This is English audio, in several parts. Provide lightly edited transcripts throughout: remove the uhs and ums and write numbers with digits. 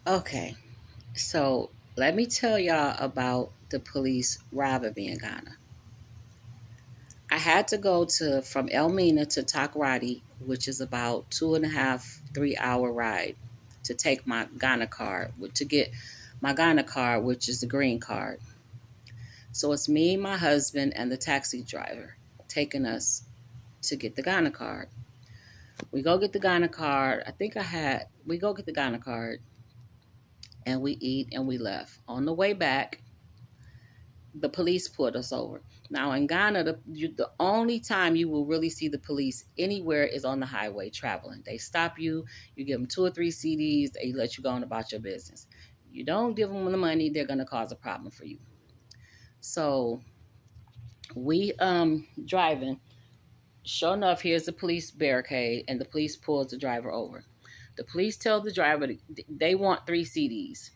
Okay, so let me tell y'all about the police robbing me in Ghana. I had to go to from Elmina to Takoradi, which is about 2.5, 3 hour ride to take my Ghana card, to get my Ghana card, which is the green card. So it's me, my husband, and the taxi driver taking us to get the Ghana card. We go get the Ghana card. We go get the Ghana card and we eat and we left. On the way back, the police pulled us over. Now in Ghana, the only time you will really see the police anywhere is on the highway traveling. They stop you, you give them 2 or 3 CDs, they let you go on about your business. You don't give them the money, they're going to cause a problem for you. So we driving. Sure enough, here's the police barricade, and the police pulls the driver over. The police tell the driver they want 3 CDs.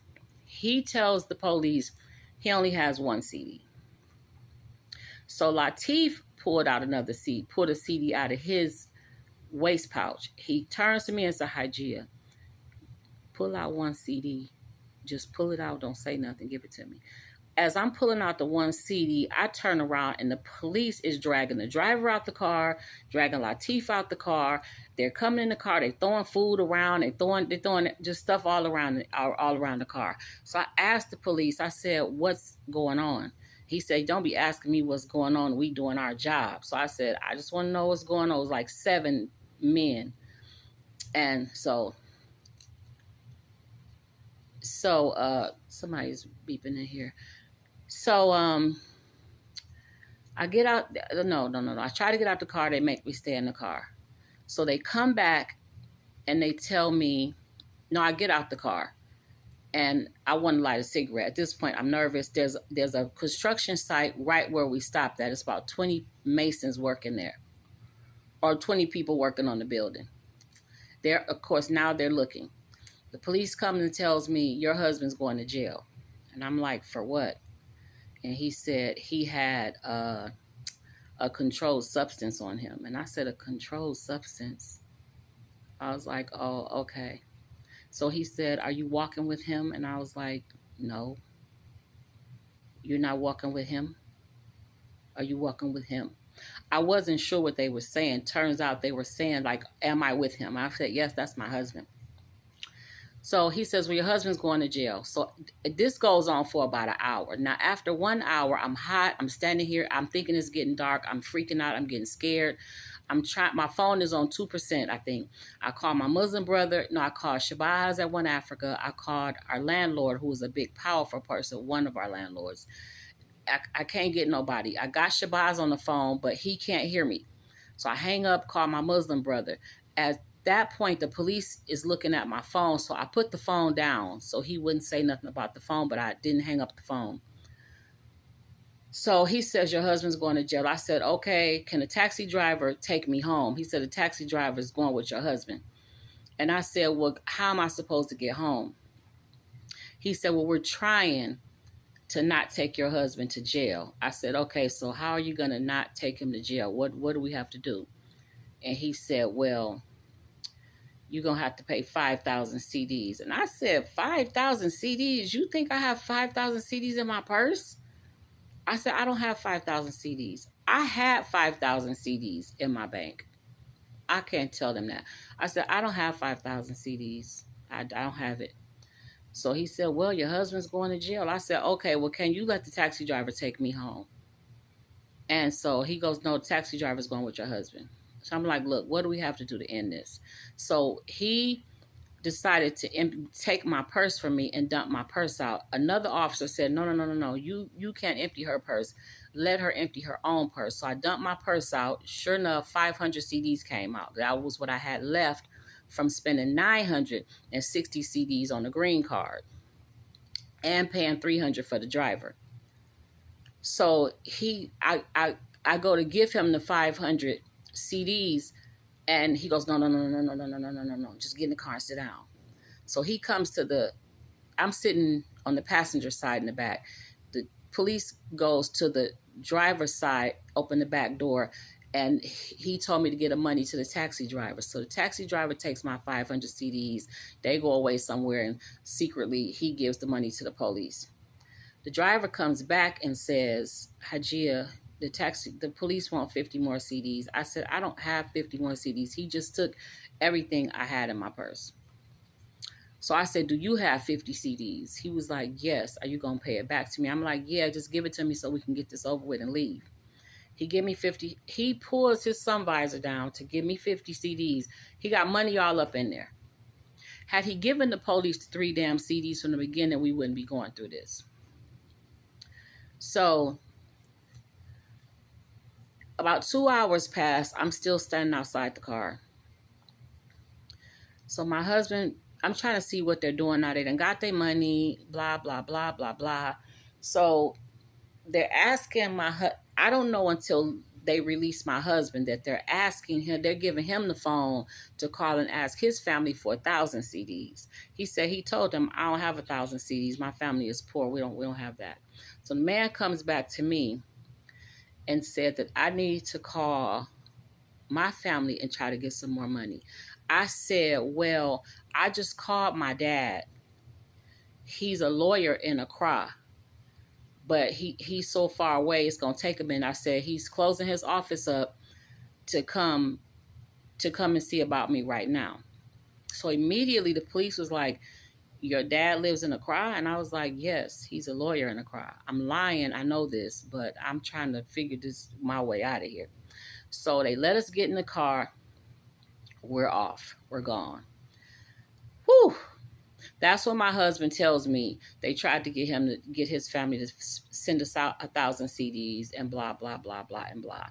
He tells the police he only has 1 CD. So Latif pulled a CD out of his waist pouch. He turns to me and says, Hygieia, pull out 1 CD. Just pull it out. Don't say nothing. Give it to me. As I'm pulling out the 1 CD, I turn around and the police is dragging the driver out the car, dragging Latif out the car. They're coming in the car. They're throwing food around. They're throwing just stuff all around the car. So I asked the police, I said, what's going on? He said, don't be asking me what's going on. We doing our job. So I said, I just want to know what's going on. It was like 7 men. And somebody's beeping in here. So I get out. No. I try to get out the car. They make me stay in the car. So they come back and they tell me, no, I get out the car. And I want to light a cigarette. At this point, I'm nervous. There's a construction site right where we stopped at. It's about 20 masons working there, or 20 people working on the building. Of course, now they're looking. The police comes and tells me, your husband's going to jail. And I'm like, for what? And he said he had a controlled substance on him. And I said, a controlled substance? I was like, oh, okay. So he said, are you walking with him? And I was like, no. You're not walking with him? Are you walking with him? I wasn't sure what they were saying. Turns out they were saying, like, am I with him? I said, yes, that's my husband. So he says, well, your husband's going to jail. So this goes on for about an hour. Now, after 1 hour, I'm hot. I'm standing here. I'm thinking it's getting dark. I'm freaking out. I'm getting scared. My phone is on 2%, I think. I called my Muslim brother. No, I called Shabazz at One Africa. I called our landlord, who was a big, powerful person, one of our landlords. I can't get nobody. I got Shabazz on the phone, but he can't hear me. So I hang up, call my Muslim brother. At that point, the police is looking at my phone, so I put the phone down so he wouldn't say nothing about the phone, but I didn't hang up the phone. So he says, your husband's going to jail. I said, okay, can a taxi driver take me home? He said, the taxi driver is going with your husband. And I said, well, how am I supposed to get home? He said, well, we're trying to not take your husband to jail. I said, okay, so how are you going to not take him to jail? What do we have to do? And he said, well, you're going to have to pay 5,000 CDs. And I said, 5,000 CDs? You think I have 5,000 CDs in my purse? I said, I don't have 5,000 CDs. I had 5,000 CDs in my bank. I can't tell them that. I said, I don't have 5,000 CDs. I don't have it. So he said, well, your husband's going to jail. I said, okay, well, can you let the taxi driver take me home? And so he goes, no, the taxi driver's going with your husband. So I'm like, look, what do we have to do to end this? So he decided to take my purse from me and dump my purse out. Another officer said, no. You can't empty her purse. Let her empty her own purse. So I dumped my purse out. Sure enough, 500 CDs came out. That was what I had left from spending 960 CDs on the green card and paying 300 for the driver. So I go to give him the 500 CDs, and he goes, no. Just get in the car and sit down. So he comes I'm sitting on the passenger side in the back. The police goes to the driver's side, open the back door, And he told me to get the money to the taxi driver. So the taxi driver takes my 500 CDs. They go away somewhere, and secretly he gives the money to the police. The driver comes back and says, Hajia, the police want 50 more CDs. I said, I don't have 50 more CDs. He just took everything I had in my purse. So I said, do you have 50 CDs? He was like, yes. Are you going to pay it back to me? I'm like, yeah, just give it to me so we can get this over with and leave. He give me 50. He pulls his sun visor down to give me 50 CDs. He got money all up in there. Had he given the police 3 damn CDs from the beginning, we wouldn't be going through this. So about 2 hours passed. I'm still standing outside the car. So my husband, I'm trying to see what they're doing now. They done got their money, blah, blah, blah, blah, blah. So they're asking I don't know until they release my husband that they're asking him, they're giving him the phone to call and ask his family for 1,000 CDs. He said he told them, I don't have 1,000 CDs. My family is poor. We don't have that. So the man comes back to me and said that I need to call my family and try to get some more money. I said, well, I just called my dad. He's a lawyer in Accra, but he's so far away, it's going to take a minute. I said, he's closing his office up to come and see about me right now. So immediately the police was like, your dad lives in Accra? And I was like, yes, he's a lawyer in Accra. I'm lying, I know this, but I'm trying to figure this my way out of here. So they let us get in the car. We're off. We're gone. Whew. That's when my husband tells me they tried to get his family to send us out 1,000 CDs and blah, blah, blah, blah, and blah.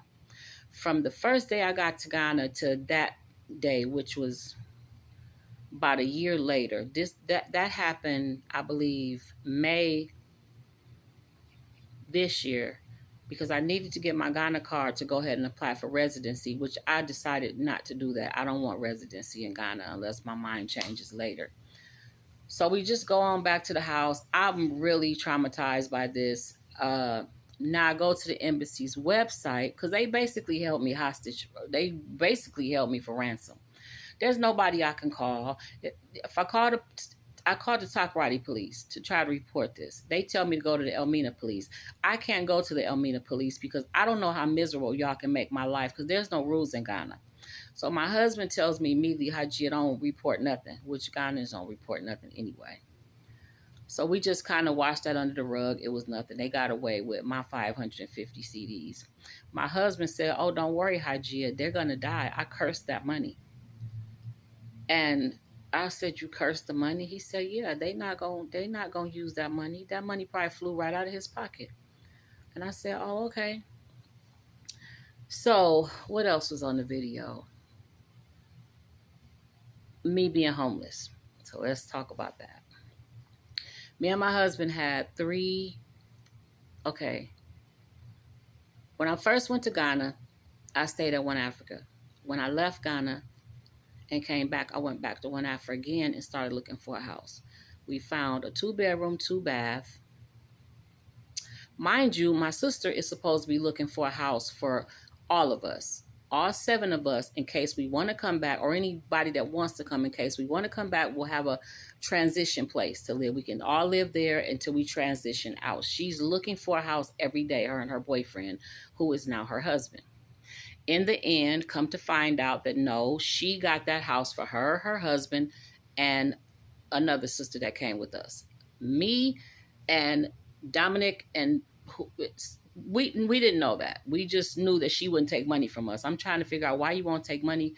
From the first day I got to Ghana to that day, which was about a year later, that happened, I believe, May this year, because I needed to get my Ghana card to go ahead and apply for residency, which I decided not to do that. I don't want residency in Ghana unless my mind changes later. So we just go on back to the house. I'm really traumatized by this. Now I go to the embassy's website because they basically held me hostage. They basically held me for ransom. There's nobody I can call. If I called the Takoradi police to try to report this. They tell me to go to the Elmina police. I can't go to the Elmina police because I don't know how miserable y'all can make my life because there's no rules in Ghana. So my husband tells me immediately, Haji, don't report nothing, which Ghanaians don't report nothing anyway. So we just kind of washed that under the rug. It was nothing. They got away with my 550 CDs. My husband said, oh, don't worry, Haji, they're going to die. I cursed that money. And I said, you cursed the money? He said, yeah, they not gonna use that money. That money probably flew right out of his pocket. And I said, oh, okay. So what else was on the video? Me being homeless. So let's talk about that. Me and my husband had 3. Okay. When I first went to Ghana, I stayed at One Africa. When I left Ghana and came back, I went back to One Africa again and started looking for a house. We found a 2-bedroom, 2-bath. Mind you, my sister is supposed to be looking for a house for all of us, all 7 of us, in case we want to come back, or anybody that wants to come in case we want to come back. We'll have a transition place to live. We can all live there until we transition out. She's looking for a house every day, her and her boyfriend, who is now her husband. In the end, come to find out that no, she got that house for her, her husband, and another sister that came with us. Me and Dominic, and we didn't know that. We just knew that she wouldn't take money from us. I'm trying to figure out why you won't take money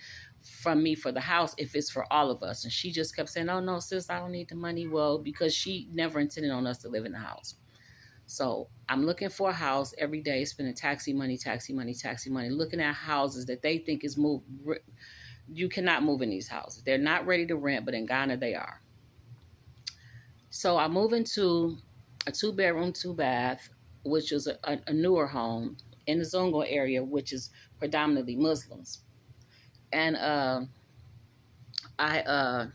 from me for the house if it's for all of us. And she just kept saying, oh, no, sis, I don't need the money. Well, because she never intended on us to live in the house. So I'm looking for a house every day, spending taxi money, looking at houses that they think is moved. You cannot move in these houses. They're not ready to rent, but in Ghana they are. So I move into a 2-bedroom, 2-bath, which is a newer home in the Zongo area, which is predominantly Muslims. And I